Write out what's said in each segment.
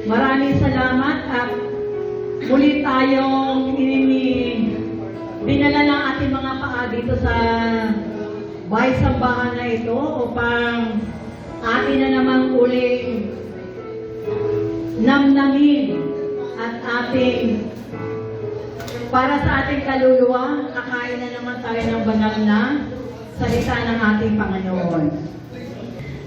Maraming salamat at muli tayong dinala ng ating mga paa dito sa bahay-sambahan na ito upang atin na namang uling namnamin at ating para sa ating kaluluwa, kakain na naman tayo ng banal na salita ng ating Panginoon.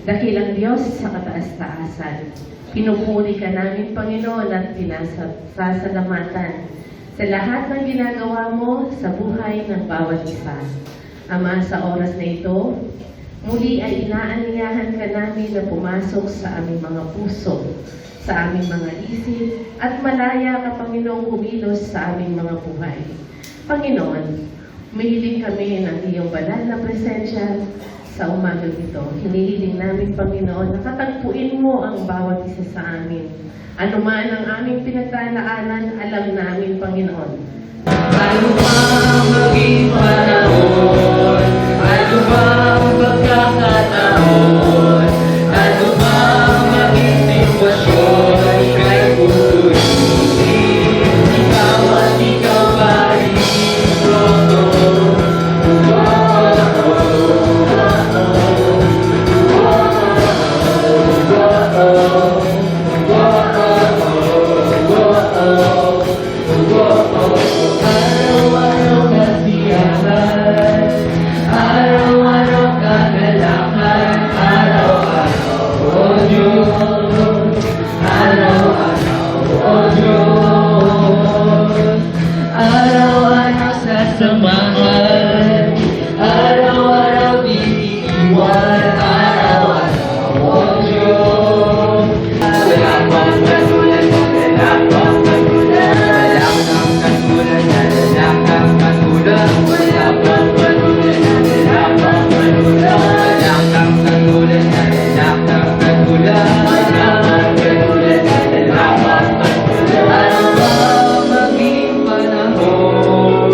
Dakilang Diyos sa kataas-taasan, pinupuri ka namin, Panginoon, at pinasasalamatan sa lahat ng ginagawa mo sa buhay ng bawat isa. Ama, sa oras na ito, muli ay inaanyayahan ka namin na pumasok sa aming mga puso, sa aming mga isip, at malaya ka, Panginoon, kumilos sa aming mga buhay. Panginoon, humihiling kami ng iyong banal na presensya sa umagang ito. Hinihiling namin, Panginoon, na katagpuin mo ang bawat isa sa amin. Ano man ang aming pinagdadaanan, alam namin, Panginoon. Ano bang maging panahon? Ano bang pagkakataon? Ano bang maging sitwasyon? Ika'y pupurihin. Ikaw at ikaw pa rin. Araw-araw kasiyahan, araw-araw kagalakan, araw-araw, O Diyos, araw-araw, O Diyos, araw-araw sasamahan, araw-araw bibigyan, araw-araw, O Diyos. Wala pang katulad, wala pang katulad, wala pang katulad, wala pang katulad, wala pang katulad, wala pang katulad, wala pang katulad, wala pang katulad, wala pang katulad, wala pang katulad. Ano bang maging panahon?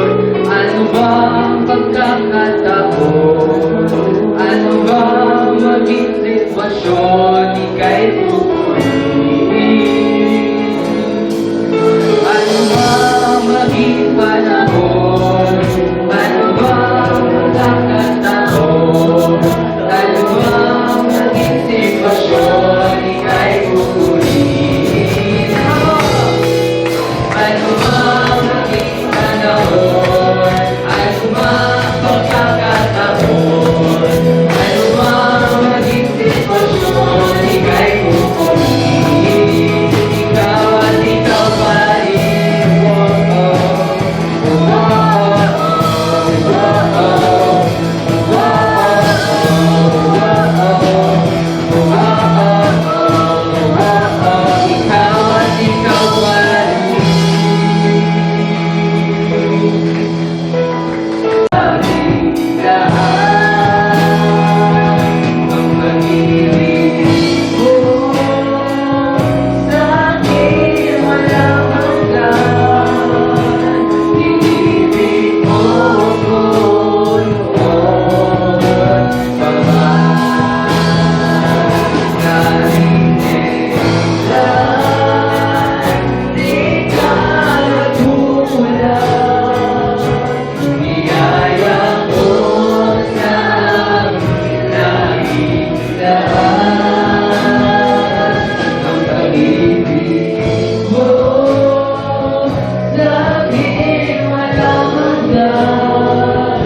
Ano bang pagkakataon? Ano bang maging sitwasyon? Ika'y pupurihin. Ano bang maging panahon? Ano bang pagkakataon? Ano bang maging sitwasyon? Ika'y pupurihin. Ano bang maging panahon? Ano bang pagkakataon? Ano bang maging sitwasyon? Ika'y pupurihin. Ikaw at ikaw pa rin. Ikaw at ikaw pa rin. Ang pag-ibig mo sa akin walang hanggan. Inibig mo ko noon pa man. Narinig di ka natulad. Niyaya mo sa amin laging daan. Ang pag-ibig mo sa akin walang hanggan.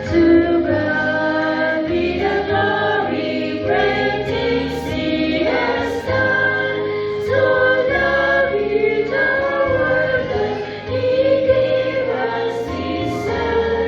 To God be the glory, great things He has done. To love you, the world that He gave us His Son.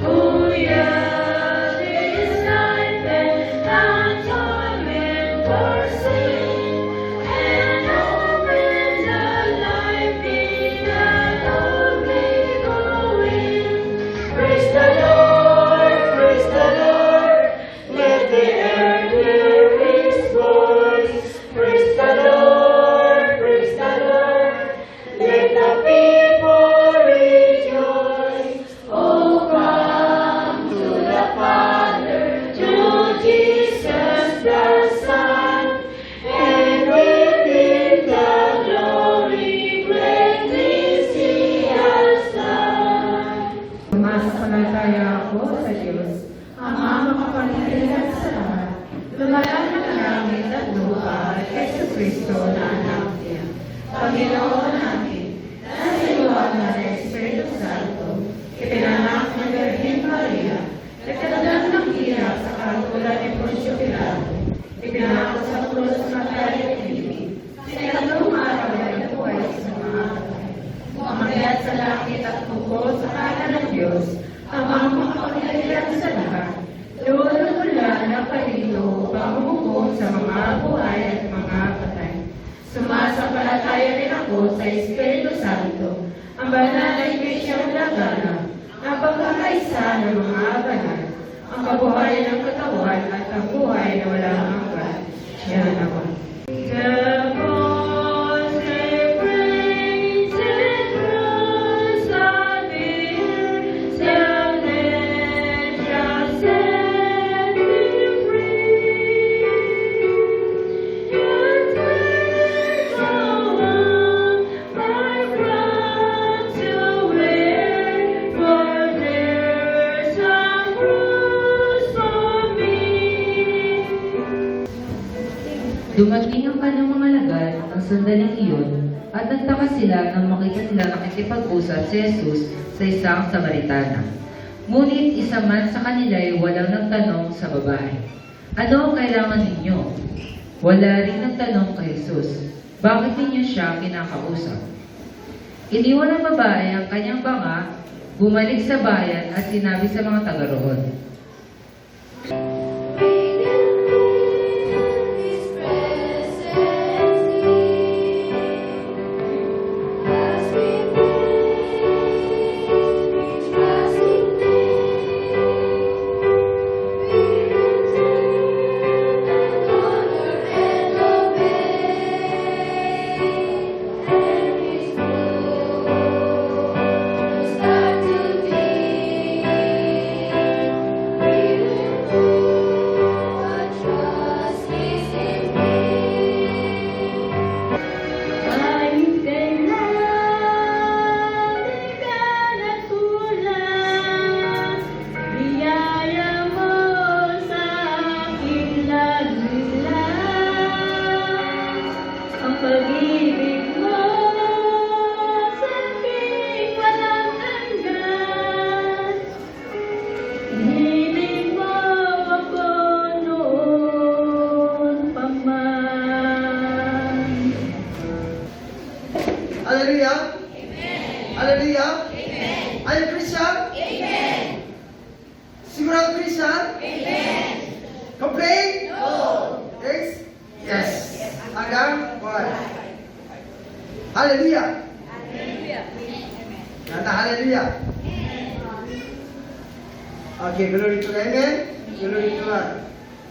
Oh yeah, this life and atonement for sin, and open the life in an only going. Praise the Lord, praise the Lord, let the earth hear His voice. Praise the Lord, let the people rejoice. Oh, come to the Father, to Jesus the Son, and Kristo na anak niya. Panginoon namin, na sa iwan na ng Espiritu Santo, ipinanak ng Virgin Maria, nagkadagdag ng hirap sa katulad ni Poncio Pilato, ipinako sa krus ng matay at ibig, sinagatlong araw ay nabuhay sa mga patay. Umakyat sa langit at bukod sa kanan ng Diyos, ang mga makapangyarihan sa lahat. Doon mula ng palito, pangumuko sa mga buhay at mga patay. Sumasampalataya rin ako sa Espiritu Santo, ang banal na Iglesia Lagana, ang pagkakaisa ng mga banal, ang kabuhayan ng katawan at ang buhay na walang hanggan. Siya naman. Dumating ang kanyang mga lagad ng sandaling iyon at nagtaka sila nang makita sila nakikipag-usap si Jesus sa isang Samaritana. Ngunit isa man sa kanila ay walang nagtanong sa babae, "Ano ang kailangan ninyo?" Wala rin nagtanong kay Jesus, "Bakit ninyo siya kinakausap?" Iniwan ng babae ang kanyang banga, bumalik sa bayan at sinabi sa mga taga-roon, Pag-ibig mo sa aking walang hanggan, hiniling mo ako noon pa man. Hallelujah. Amen. Hallelujah. Amen. Are you Christian? Amen. Sigurado Christian? Amen. Complain? No. Yes? Yes. Hanggang? Why? Hallelujah. Hallelujah. Kata hallelujah. Okay, glory to God. Amen. Glory to God.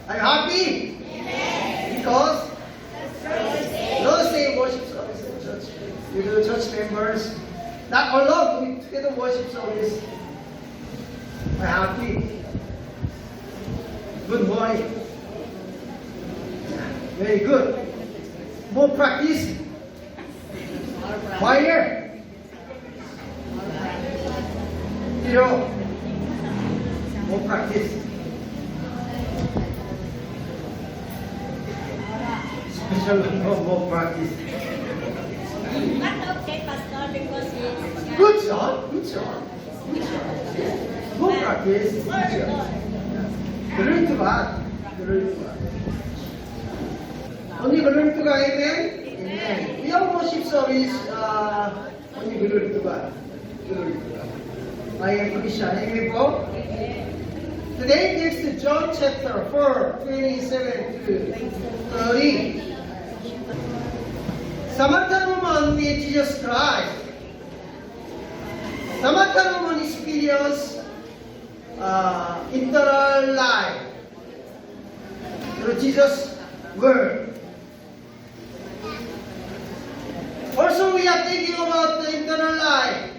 Are you happy? Amen. Because Lord say worship service in church. You do church members. Not alone, we together worship service. I'm happy. Good boy. Very good. More practice. Choir. You know, more practice. Special more practice. Not okay, Pastor, because it's Good job. Good job. Good job. More practice. Good job. Glory to God. Glory to God. Only glory to God. Amen. Amen. We have worship service. Only glory to God. Glory to God. I am Christian. Amen po. Today takes to John chapter 4, 27 to 30. Samantan mo man ni Jesus Christ. Samantan mo man experience eternal life through Jesus' word. Also, we are thinking about the eternal life.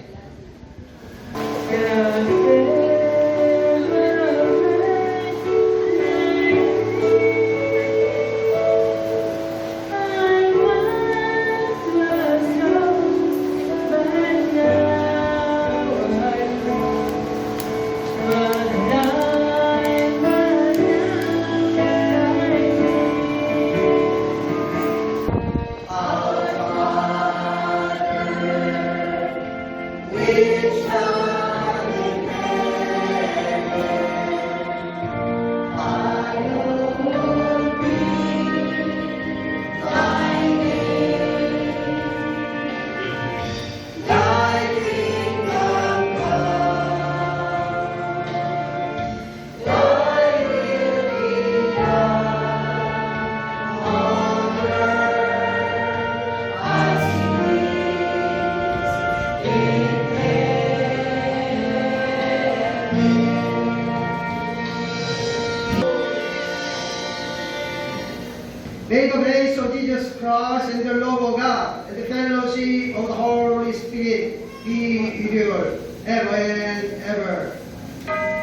Jesus Christ and the love of God and the fellowship of the Holy Spirit be with you ever and ever.